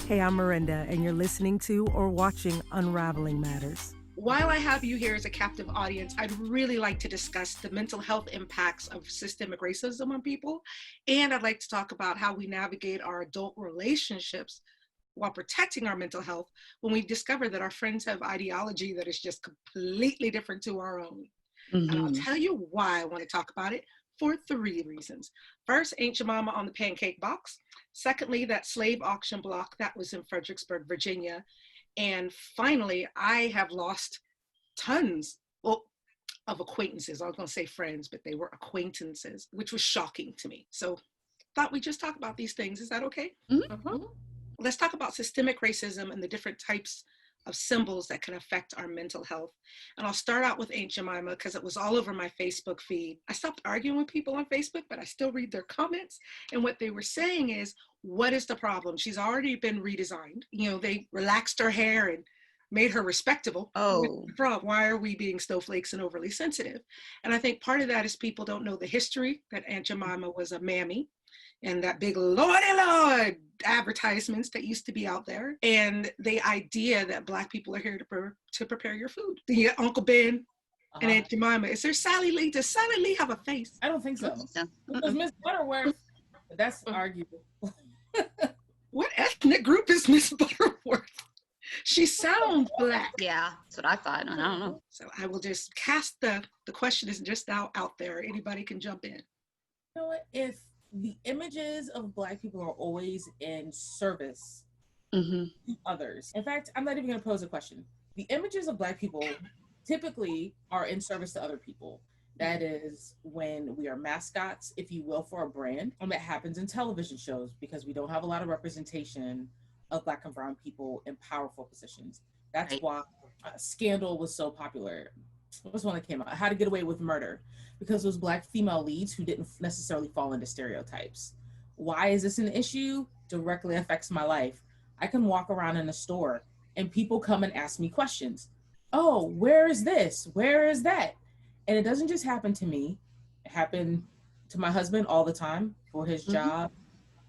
Hey, I'm Miranda, and you're listening to or watching Unravelling Matters. While I have you here as a captive audience, I'd really like to discuss the mental health impacts of systemic racism on people. And I'd like to talk about how we navigate our adult relationships while protecting our mental health when we discover that our friends have ideology that is just completely different to our own. And I'll tell you why I want to talk about it for 3 reasons. First, Aunt Jemimah on the pancake box. Secondly, that slave auction block that was in Fredericksburg, Virginia. And finally, I have lost tons of acquaintances. I was going to say friends, but they were acquaintances, which was shocking to me. So thought we'd just talk about these things. Is that okay? Mm-hmm. Let's talk about systemic racism and the different types of symbols that can affect our mental health. And I'll start out with Aunt Jemimah because it was all over my Facebook feed. I stopped arguing with people on Facebook, but I still read their comments. And what they were saying is, what is the problem? She's already been redesigned. You know, they relaxed her hair and made her respectable. Oh. Why are we being snowflakes and overly sensitive? And I think part of that is people don't know the history that Aunt Jemimah was a mammy, and that big Lordy Lord advertisements that used to be out there, and the idea that Black people are here to prepare your food. The Uncle Ben and Aunt Jemimah. Is there Sally Lee? Does Sally Lee have a face? I don't think so. Because Miss Butterworth, that's arguable. What ethnic group is Miss Butterworth? She sounds Black. Yeah, that's what I thought. I don't know. So I will just cast the question is just out there. Anybody can jump in. You know what? If the images of Black people are always in service to others. In fact, I'm not even going to pose a question. The images of Black people typically are in service to other people. That is when we are mascots, if you will, for a brand. And that happens in television shows because we don't have a lot of representation of Black and brown people in powerful positions. That's why Scandal was so popular. What was one that came out? How to Get Away with Murder. Because those Black female leads who didn't necessarily fall into stereotypes. Why is this an issue? Directly affects my life. I can walk around in a store and people come and ask me questions. Oh, where is this? Where is that? And it doesn't just happen to me. It happened to my husband all the time for his job.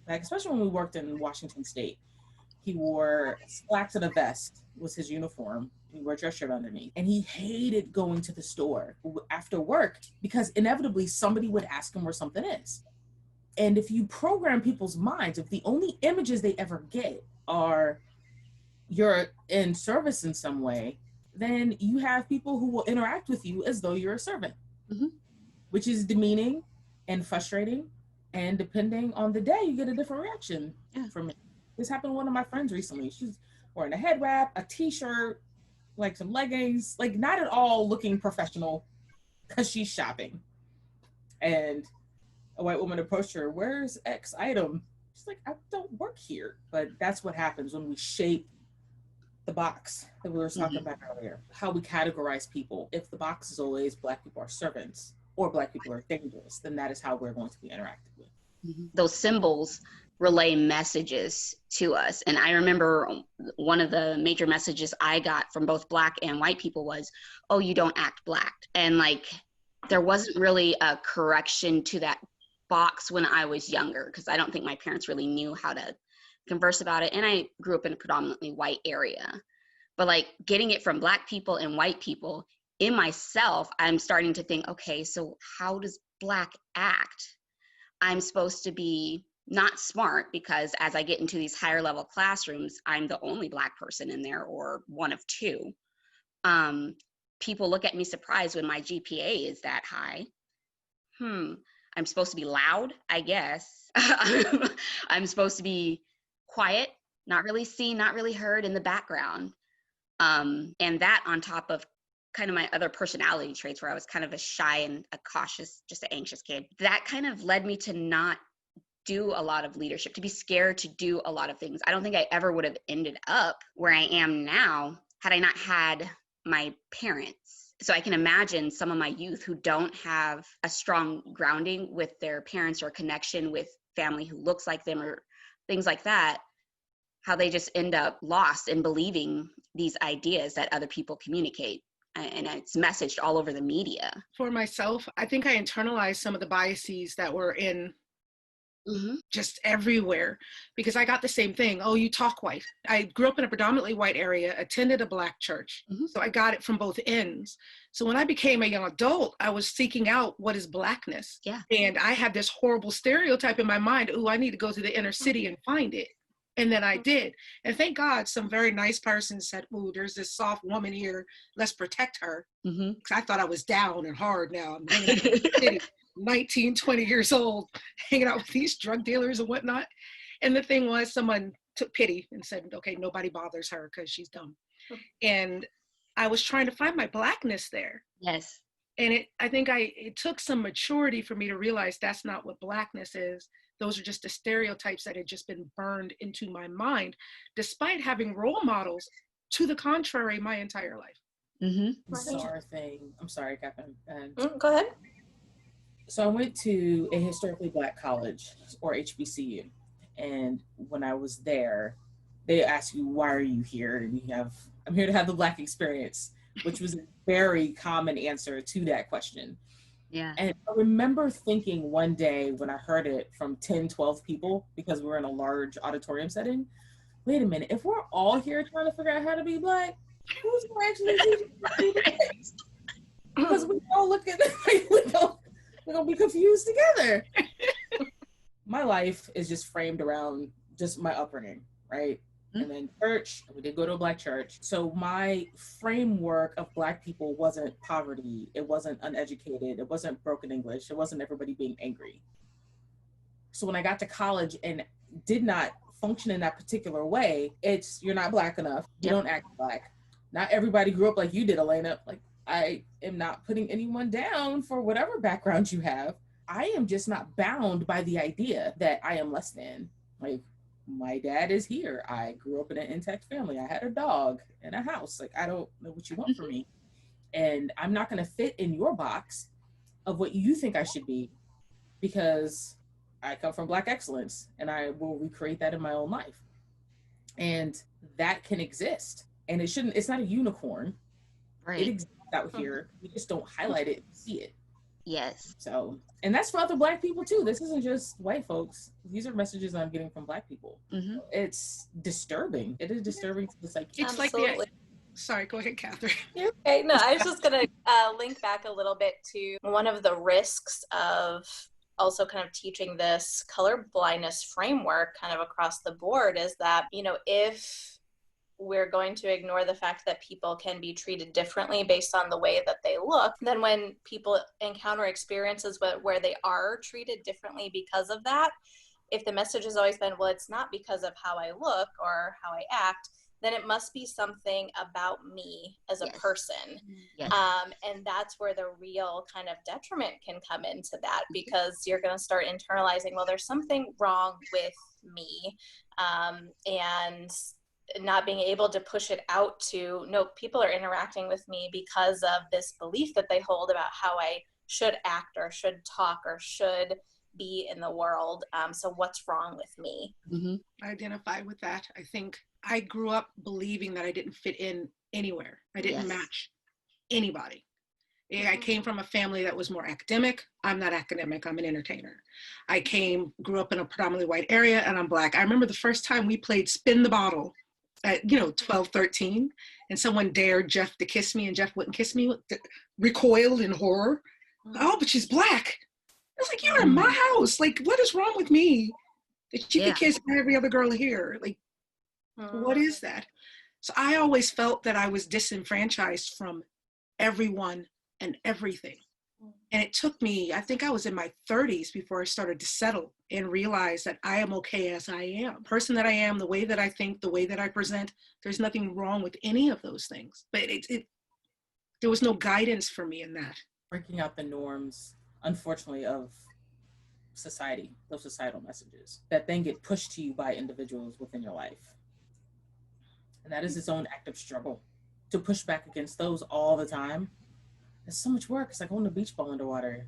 Like, especially when we worked in Washington State. He wore slacks and a vest was his uniform. He wore a dress shirt underneath. And he hated going to the store after work because inevitably somebody would ask him where something is. And if you program people's minds, if the only images they ever get are you're in service in some way, then you have people who will interact with you as though you're a servant, which is demeaning and frustrating. And depending on the day, you get a different reaction from it. This happened to one of my friends recently. She's wearing a head wrap, a t-shirt, like some leggings, like not at all looking professional because she's shopping. And a white woman approached her, where's X item? She's like, I don't work here. But that's what happens when we shape the box that we were talking about earlier, how we categorize people. If the box is always Black people are servants or Black people are dangerous, then that is how we're going to be interacted with. Those symbols relay messages to us. And I remember one of the major messages I got from both Black and white people was, oh, you don't act Black. And like, there wasn't really a correction to that box when I was younger, because I don't think my parents really knew how to converse about it. And I grew up in a predominantly white area. But like getting it from Black people and white people, in myself, I'm starting to think, okay, so how does Black act? I'm supposed to be not smart because as I get into these higher level classrooms, I'm the only Black person in there or one of 2. People look at me surprised when my GPA is that high. I'm supposed to be loud, I guess. I'm supposed to be quiet, not really seen, not really heard in the background. And that on top of kind of my other personality traits where I was kind of a shy and a cautious, just an anxious kid. That kind of led me to not do a lot of leadership, to be scared to do a lot of things. I don't think I ever would have ended up where I am now had I not had my parents. So I can imagine some of my youth who don't have a strong grounding with their parents or connection with family who looks like them or things like that, how they just end up lost in believing these ideas that other people communicate. And it's messaged all over the media. For myself, I think I internalized some of the biases that were in just everywhere, because I got the same thing. Oh, you talk white. I grew up in a predominantly white area, attended a Black church. So I got it from both ends. So when I became a young adult, I was seeking out what is Blackness. Yeah. And I had this horrible stereotype in my mind. Oh, I need to go to the inner city and find it. And then I did. And thank God some very nice person said, oh, there's this soft woman here. Let's protect her. Because I thought I was down and hard now. I'm hanging out in the city, 19, 20 years old, hanging out with these drug dealers and whatnot. And the thing was, someone took pity and said, okay, nobody bothers her because she's dumb. And I was trying to find my Blackness there. Yes. And it took some maturity for me to realize that's not what Blackness is. Those are just the stereotypes that had just been burned into my mind, despite having role models to the contrary my entire life. Bizarre thing. I'm sorry, Catherine. Go ahead. So I went to a historically Black college, or HBCU. And when I was there, they asked you, why are you here? And I'm here to have the Black experience, which was a very common answer to that question. Yeah. And I remember thinking one day when I heard it from 10, 12 people, because we were in a large auditorium setting, wait a minute, if we're all here trying to figure out how to be Black, who's going to actually teach us to be Black? Because we all look at we're going to be confused together. My life is just framed around just my upbringing, right? And then church, we did go to a Black church. So my framework of Black people wasn't poverty. It wasn't uneducated. It wasn't broken English. It wasn't everybody being angry. So when I got to college and did not function in that particular way, it's, you're not Black enough. You don't act Black. Not everybody grew up like you did, Elena. Like, I am not putting anyone down for whatever background you have. I am just not bound by the idea that I am less than. Like, my dad is here. I grew up in an intact family. I had a dog and a house. Like, I don't know what you want from me. And I'm not going to fit in your box of what you think I should be, because I come from Black excellence and I will recreate that in my own life. And that can exist. And it's not a unicorn. Right. It exists out here. We just don't highlight it and see it. Yes. So, and that's for other Black people too. This isn't just white folks. These are messages I'm getting from Black people. It's disturbing. It is disturbing to the psyche. It's Absolutely. like sorry, go ahead, Catherine. Okay, no, I was just going to link back a little bit to one of the risks of also kind of teaching this color blindness framework kind of across the board is that, if we're going to ignore the fact that people can be treated differently based on the way that they look, then when people encounter experiences where they are treated differently because of that, if the message has always been, well, it's not because of how I look or how I act, then it must be something about me as a person. Yes. And that's where the real kind of detriment can come into that, because you're going to start internalizing, well, there's something wrong with me. And not being able to push it out to, no, people are interacting with me because of this belief that they hold about how I should act or should talk or should be in the world. So what's wrong with me? I identify with that. I think I grew up believing that I didn't fit in anywhere. I didn't match anybody. I came from a family that was more academic. I'm not academic, I'm an entertainer. I grew up in a predominantly white area, and I'm Black. I remember the first time we played Spin the Bottle at 12, 13, and someone dared Jeff to kiss me, and Jeff wouldn't kiss me, recoiled in horror. Oh, but she's Black. I was like, you're in my house. Like, what is wrong with me that you could kiss every other girl here? Like, what is that? So I always felt that I was disenfranchised from everyone and everything. And it took me, I think I was in my 30s before I started to settle and realize that I am okay as I am. The person that I am, the way that I think, the way that I present, there's nothing wrong with any of those things. But there was no guidance for me in that. Breaking out the norms, unfortunately, of society, those societal messages that then get pushed to you by individuals within your life. And that is its own active struggle. To push back against those all the time, it's so much work. It's like holding a beach ball underwater.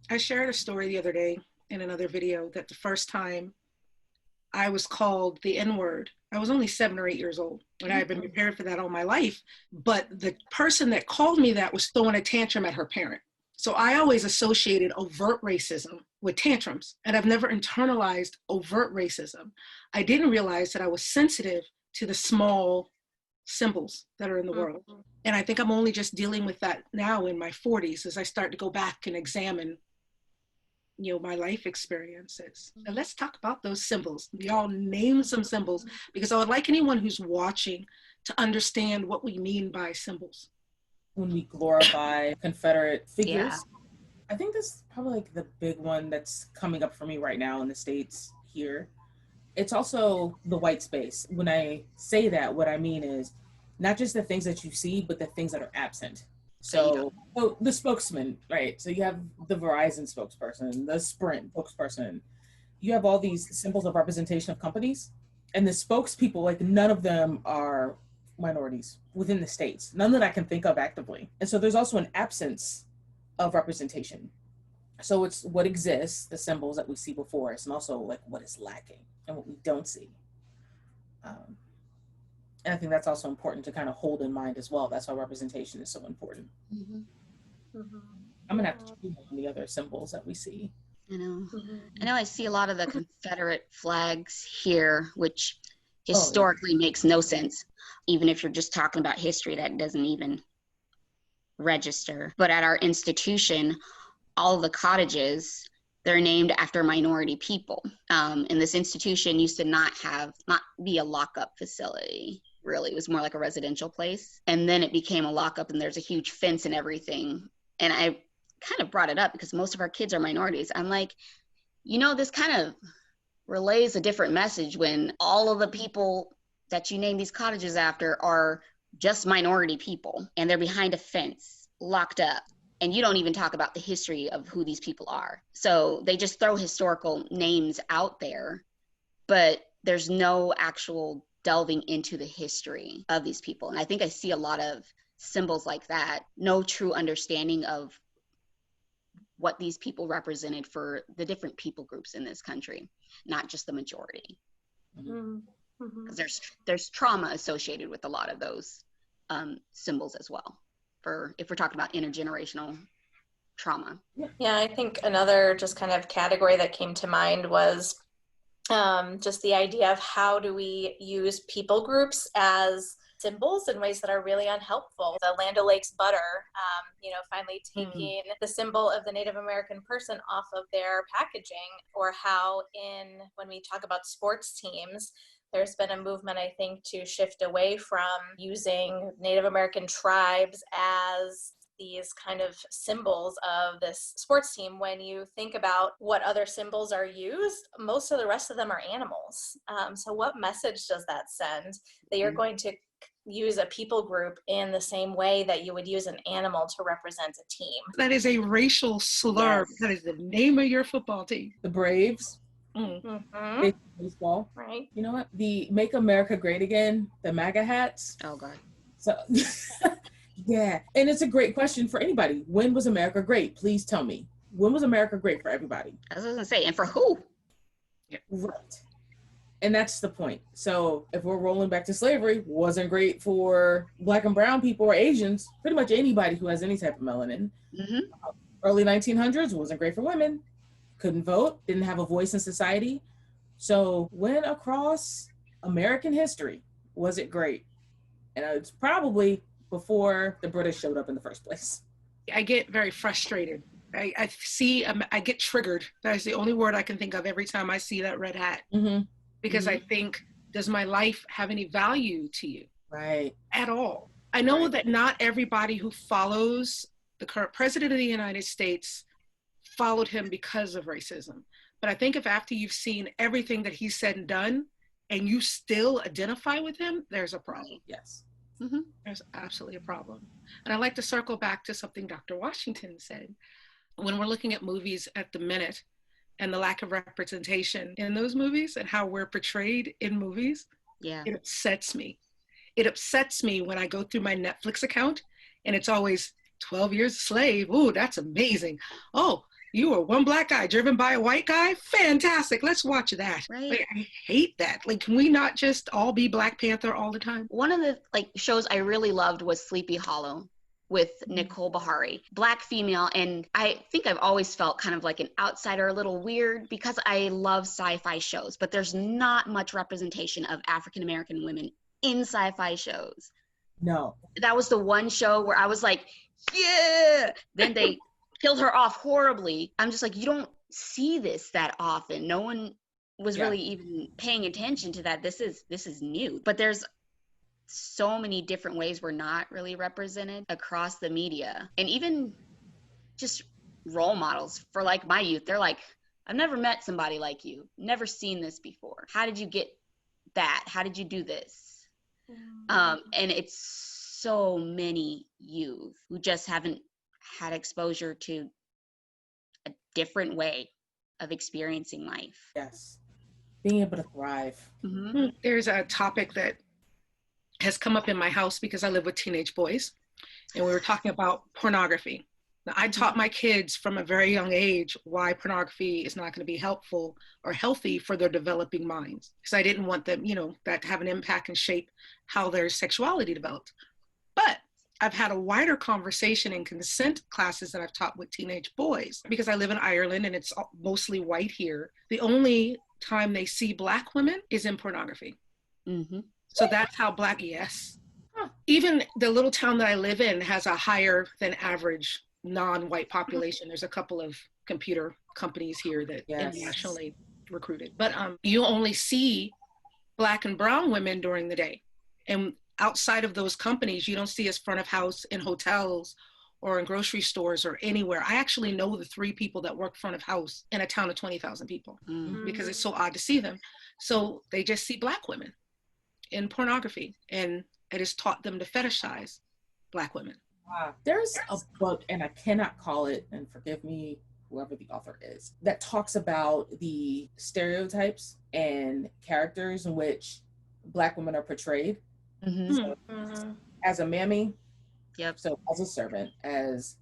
I shared a story the other day in another video that the first time I was called the N-word, I was only 7 or 8 years old, and I had been prepared for that all my life. But the person that called me that was throwing a tantrum at her parent. So I always associated overt racism with tantrums, and I've never internalized overt racism. I didn't realize that I was sensitive to the small symbols that are in the world. And I think I'm only just dealing with that now in my 40s as I start to go back and examine, my life experiences. And let's talk about those symbols. We all name some symbols, because I would like anyone who's watching to understand what we mean by symbols. When we glorify Confederate figures, Yeah. I think this is probably like the big one that's coming up for me right now in the States here. It's also the white space. When I say that, what I mean is not just the things that you see, but the things that are absent. So the spokesman, right? So you have the Verizon spokesperson, the Sprint spokesperson. You have all these symbols of representation of companies, and the spokespeople, like none of them are minorities within the States. None that I can think of actively. And so there's also an absence of representation. So it's what exists, the symbols that we see before us, and also like what is lacking and what we don't see. And I think that's also important to kind of hold in mind as well. That's why representation is so important. I'm gonna have to choose on the other symbols that we see. I know I see a lot of the Confederate flags here, which historically makes no sense. Even if you're just talking about history, that doesn't even register. But at our institution, all of the cottages, they're named after minority people. And this institution used to not be a lockup facility, really. It was more like a residential place. And then it became a lockup, and there's a huge fence and everything. And I kind of brought it up because most of our kids are minorities. I'm like, this kind of relays a different message when all of the people that you name these cottages after are just minority people, and they're behind a fence, locked up. And you don't even talk about the history of who these people are. So they just throw historical names out there, but there's no actual delving into the history of these people. And I think I see a lot of symbols like that, no true understanding of what these people represented for the different people groups in this country, not just the majority. Because there's trauma associated with a lot of those symbols as well, if we're talking about intergenerational trauma. Yeah, I think another just kind of category that came to mind was just the idea of how do we use people groups as symbols in ways that are really unhelpful. The Land O'Lakes butter, finally taking the symbol of the Native American person off of their packaging, or how when we talk about sports teams, there's been a movement, I think, to shift away from using Native American tribes as these kind of symbols of this sports team. When you think about what other symbols are used, most of the rest of them are animals. So what message does that send that you're going to use a people group in the same way that you would use an animal to represent a team? That is a racial slur. Yes. That is the name of your football team. The Braves. Baseball. Right. You know what? The Make America Great Again, the MAGA hats. Oh, God. So, yeah. And it's a great question for anybody. When was America great? Please tell me. When was America great for everybody? I was going to say, and for who? Yeah. Right. And that's the point. So if we're rolling back to slavery, wasn't great for Black and brown people or Asians, pretty much anybody who has any type of melanin. Early 1900s wasn't great for women. Couldn't vote, didn't have a voice in society. So when across American history was it great? And it's probably before the British showed up in the first place. I get very frustrated. I get triggered. That is the only word I can think of every time I see that red hat. Because I think, does my life have any value to you? Right. At all. I know that not everybody who follows the current president of the United States followed him because of racism. But I think if after you've seen everything that he said and done, and you still identify with him, there's a problem. Yes. There's absolutely a problem. And I'd like to circle back to something Dr. Washington said. When we're looking at movies at the minute and the lack of representation in those movies and how we're portrayed in movies, it upsets me. It upsets me when I go through my Netflix account and it's always 12 Years a Slave. Ooh, that's amazing. Oh, you were one black guy driven by a white guy? Fantastic. Let's watch that. Right. Like, I hate that. Like, can we not just all be Black Panther all the time? One of the shows I really loved was Sleepy Hollow with Nicole Bahari, Black female. And I think I've always felt kind of like an outsider, a little weird, because I love sci-fi shows, but there's not much representation of African-American women in sci-fi shows. No. That was the one show where I was like, yeah. Then they killed her off horribly. I'm just like, you don't see this that often. No one was really even paying attention to that. This is new. But there's so many different ways we're not really represented across the media. And even just role models for like my youth. They're like, I've never met somebody like you. Never seen this before. How did you get that? How did you do this? And it's so many youth who just haven't had exposure to a different way of experiencing life. Yes. Being able to thrive. Mm-hmm. There's a topic that has come up in my house because I live with teenage boys, and we were talking about pornography. Now, I taught my kids from a very young age why pornography is not going to be helpful or healthy for their developing minds, because I didn't want them, that to have an impact and shape how their sexuality developed. But I've had a wider conversation in consent classes that I've taught with teenage boys, because I live in Ireland and it's mostly white here. The only time they see Black women is in pornography. Mm-hmm. So that's how Black, yes. Even the little town that I live in has a higher than average non-white population. There's a couple of computer companies here that internationally recruited. But you only see Black and brown women during the day. And outside of those companies, you don't see us front of house in hotels or in grocery stores or anywhere. I actually know the 3 people that work front of house in a town of 20,000 people because it's so odd to see them. So they just see Black women in pornography, and it has taught them to fetishize Black women. There's a book, and I cannot call it, and forgive me, whoever the author is, that talks about the stereotypes and characters in which Black women are portrayed. Mm-hmm. So, as a mammy, so as a servant, as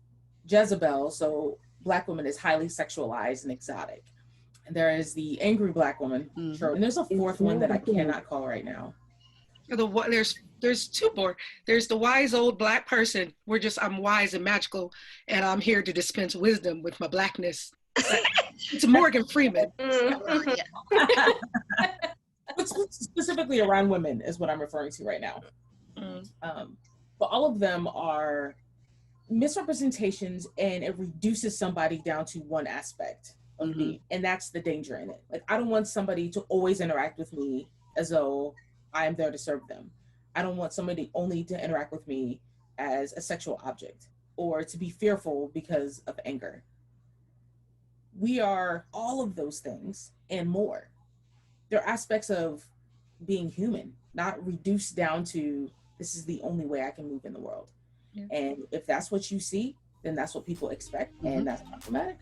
Jezebel, so Black woman is highly sexualized and exotic. And there is the angry Black woman, and there's a 4th one that I cannot call right now. There's 2 more. There's the wise old Black person. I'm wise and magical, and I'm here to dispense wisdom with my Blackness. It's Morgan Freeman. Specifically around women is what I'm referring to right now. But all of them are misrepresentations, and it reduces somebody down to one aspect of me, and that's the danger in it. Like, I don't want somebody to always interact with me as though I am there to serve them. I don't want somebody only to interact with me as a sexual object or to be fearful because of anger. We are all of those things and more. They're aspects of being human, not reduced down to this is the only way I can move in the world. Yeah. And if that's what you see, then that's what people expect, and that's problematic.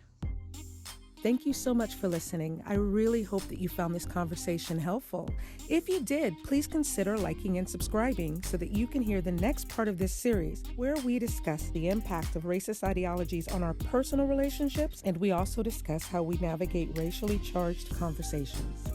Thank you so much for listening. I really hope that you found this conversation helpful. If you did, please consider liking and subscribing so that you can hear the next part of this series, where we discuss the impact of racist ideologies on our personal relationships, and we also discuss how we navigate racially charged conversations.